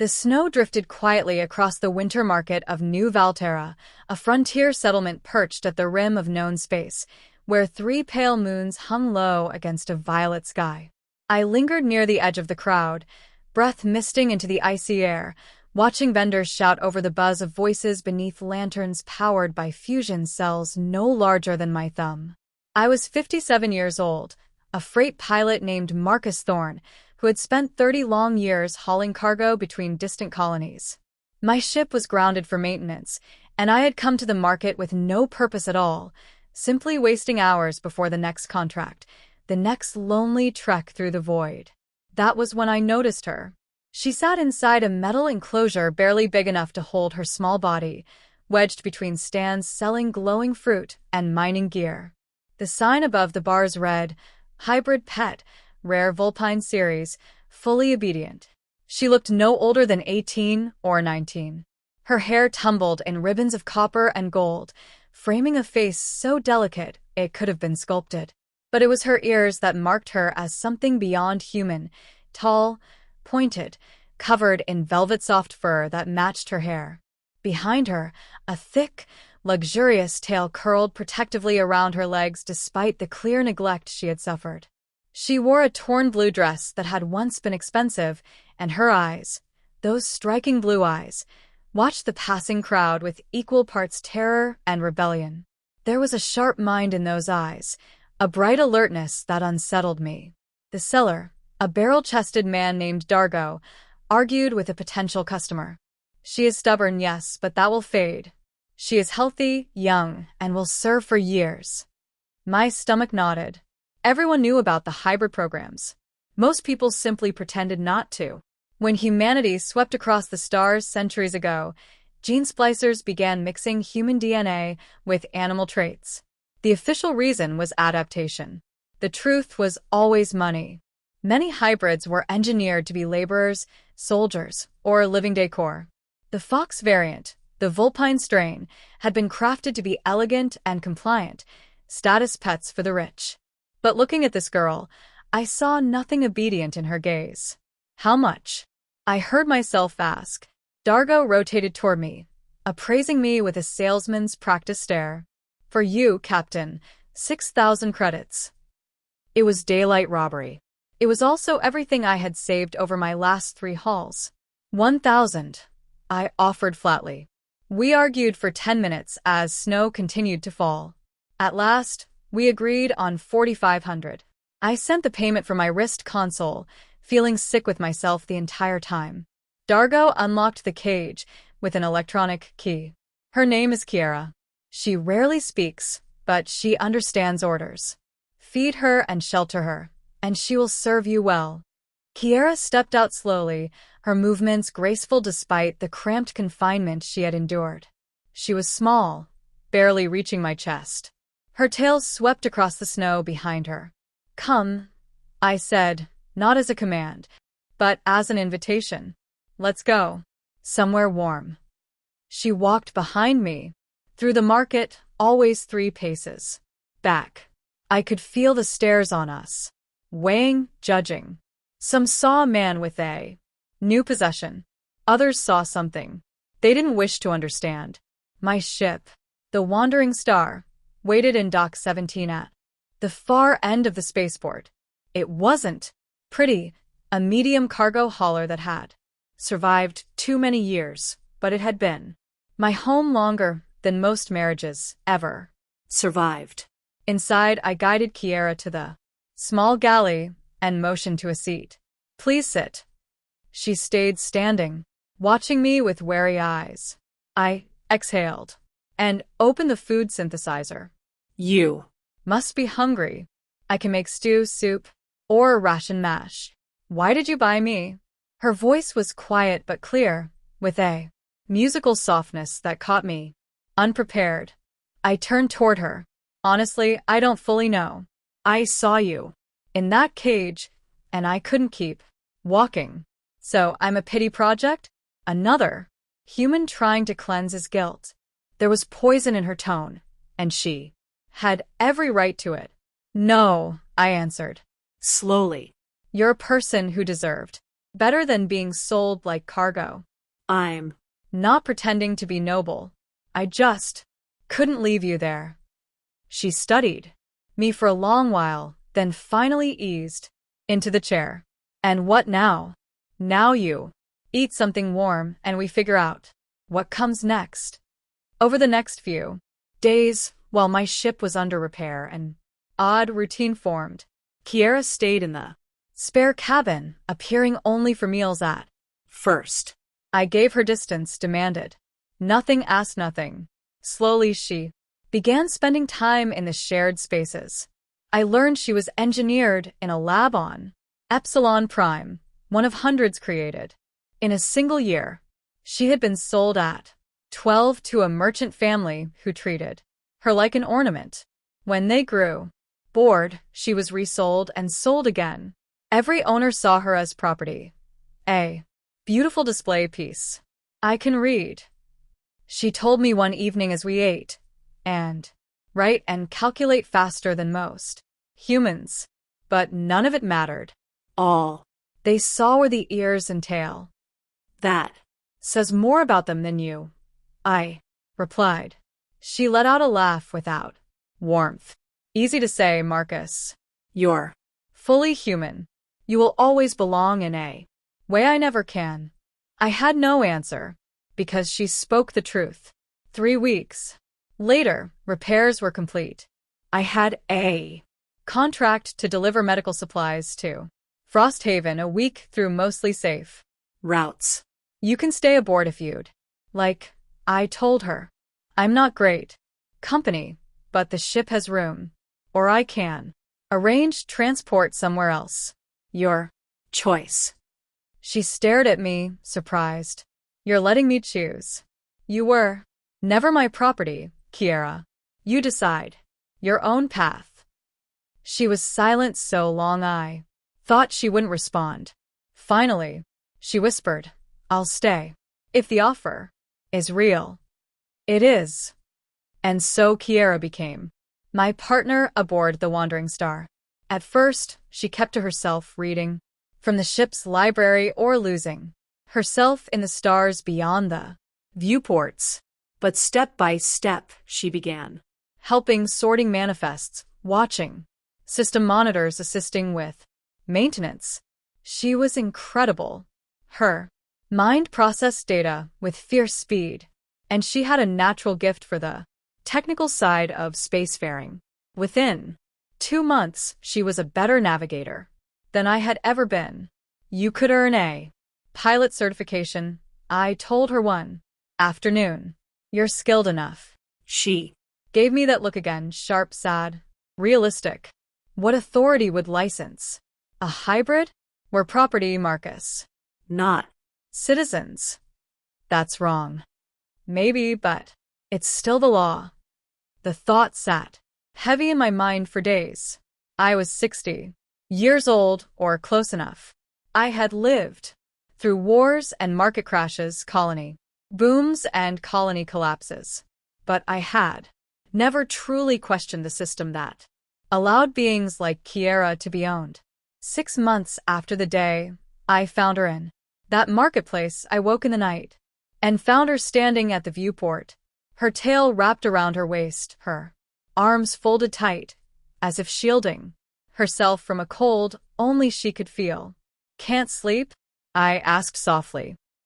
The snow drifted quietly across the winter market of New Valterra, a frontier settlement perched at the rim of known space, where 3 pale moons hung low against a violet sky. I lingered near the edge of the crowd, breath misting into the icy air, watching vendors shout over the buzz of voices beneath lanterns powered by fusion cells no larger than my thumb. I was 57 years old, a freight pilot named Marcus Thorne, who had spent 30 long years hauling cargo between distant colonies. My ship was grounded for maintenance, and I had come to the market with no purpose at all, simply wasting hours before the next contract, the next lonely trek through the void. That was when I noticed her. She sat inside a metal enclosure barely big enough to hold her small body, wedged between stands selling glowing fruit and mining gear. The sign above the bars read, "Hybrid Pet, Rare Vulpine Series, Fully Obedient." She looked no older than 18 or 19. Her hair tumbled in ribbons of copper and gold, framing a face so delicate it could have been sculpted. But it was her ears that marked her as something beyond human, tall, pointed, covered in velvet-soft fur that matched her hair. Behind her, a thick, luxurious tail curled protectively around her legs despite the clear neglect she had suffered. She wore a torn blue dress that had once been expensive, and her eyes, those striking blue eyes, watched the passing crowd with equal parts terror and rebellion. There was a sharp mind in those eyes, a bright alertness that unsettled me. The seller, a barrel-chested man named Dargo, argued with a potential customer. "She is stubborn, yes, but that will fade. She is healthy, young, and will serve for years." My stomach nodded. Everyone knew about the hybrid programs. Most people simply pretended not to. When humanity swept across the stars centuries ago, gene splicers began mixing human DNA with animal traits. The official reason was adaptation. The truth was always money. Many hybrids were engineered to be laborers, soldiers, or living decor. The fox variant, the vulpine strain, had been crafted to be elegant and compliant, status pets for the rich. But looking at this girl, I saw nothing obedient in her gaze. "How much?" I heard myself ask. Dargo rotated toward me, appraising me with a salesman's practice stare. "For you, Captain, 6,000 credits." It was daylight robbery. It was also everything I had saved over my last 3 hauls. 1,000, I offered flatly. We argued for 10 minutes as snow continued to fall. At last, we agreed on 4,500. I sent the payment from my wrist console, feeling sick with myself the entire time. Dargo unlocked the cage with an electronic key. "Her name is Kiera. She rarely speaks, but she understands orders. Feed her and shelter her, and she will serve you well." Kiera stepped out slowly, her movements graceful despite the cramped confinement she had endured. She was small, barely reaching my chest. Her tail swept across the snow behind her. "Come," I said, not as a command, but as an invitation. "Let's go. Somewhere warm." She walked behind me. Through the market, always 3 paces. Back. I could feel the stares on us. Weighing, judging. Some saw a man with a new possession. Others saw something they didn't wish to understand. My ship, the Wandering Star, waited in Dock 17 at the far end of the spaceport. It wasn't pretty, a medium cargo hauler that had survived too many years, but it had been my home longer than most marriages ever survived. Inside, I guided Kiera to the small galley and motioned to a seat. "Please sit." She stayed standing, watching me with wary eyes. I exhaled and opened the food synthesizer. "You must be hungry. I can make stew, soup, or a ration mash. Why did you buy me?" Her voice was quiet but clear, with a musical softness that caught me unprepared. I turned toward her. "Honestly, I don't fully know. I saw you in that cage, and I couldn't keep walking. So I'm a pity project? Another human trying to cleanse his guilt." There was poison in her tone, and she had every right to it. "No," I answered slowly. "You're a person who deserved Better than being sold like cargo. I'm Not pretending to be noble. I just couldn't leave you there. She studied me for a long while, then finally eased into the chair. And what now? Now you eat something warm and we figure out what comes next. Over the next few days, while my ship was under repair and odd routine formed, Kiera stayed in the spare cabin, appearing only for meals at first. I gave her distance demanded. Nothing asked nothing. Slowly she began spending time in the shared spaces. I learned she was engineered in a lab on Epsilon Prime, one of hundreds created. In a single year, she had been sold at 12 to a merchant family who treated her like an ornament. When they grew bored, she was resold and sold again. Every owner saw her as property. A beautiful display piece. I can read. She told me one evening as we ate, and write and calculate faster than most humans. But none of it mattered. All they saw were the ears and tail. That says more about them than you, I replied. She let out a laugh without warmth. Easy to say, Marcus. You're fully human. You will always belong in a way I never can. I had no answer, because she spoke the truth. 3 weeks later, repairs were complete. I had a contract to deliver medical supplies to Frosthaven a week through mostly safe routes. You can stay aboard if you'd like, I told her. I'm not great company, but the ship has room. Or I can arrange transport somewhere else. Your choice. She stared at me, surprised. You're letting me choose. You were never my property, Kiera. You decide your own path. She was silent so long I thought she wouldn't respond. Finally, she whispered, I'll stay. If the offer is real. It is. And so Kiera became my partner aboard the Wandering Star. At first, she kept to herself, reading from the ship's library or losing herself in the stars beyond the viewports. But step by step, she began helping sorting manifests, watching system monitors, assisting with maintenance. She was incredible. Her mind processed data with fierce speed, and she had a natural gift for the technical side of spacefaring. Within 2 months, she was a better navigator than I had ever been. You could earn a pilot certification, I told her one afternoon. You're skilled enough. She gave me that look again, sharp, sad, realistic. What authority would license a hybrid? We're property, Marcus. Not citizens. That's wrong. Maybe, but it's still the law. The thought sat heavy in my mind for days. I was 60 years old, or close enough. I had lived through wars and market crashes, colony booms and colony collapses. But I had never truly questioned the system that allowed beings like Kiera to be owned. 6 months after the day I found her in that marketplace, I woke in the night and found her standing at the viewport, her tail wrapped around her waist, her arms folded tight, as if shielding herself from a cold only she could feel. Can't sleep? I asked softly.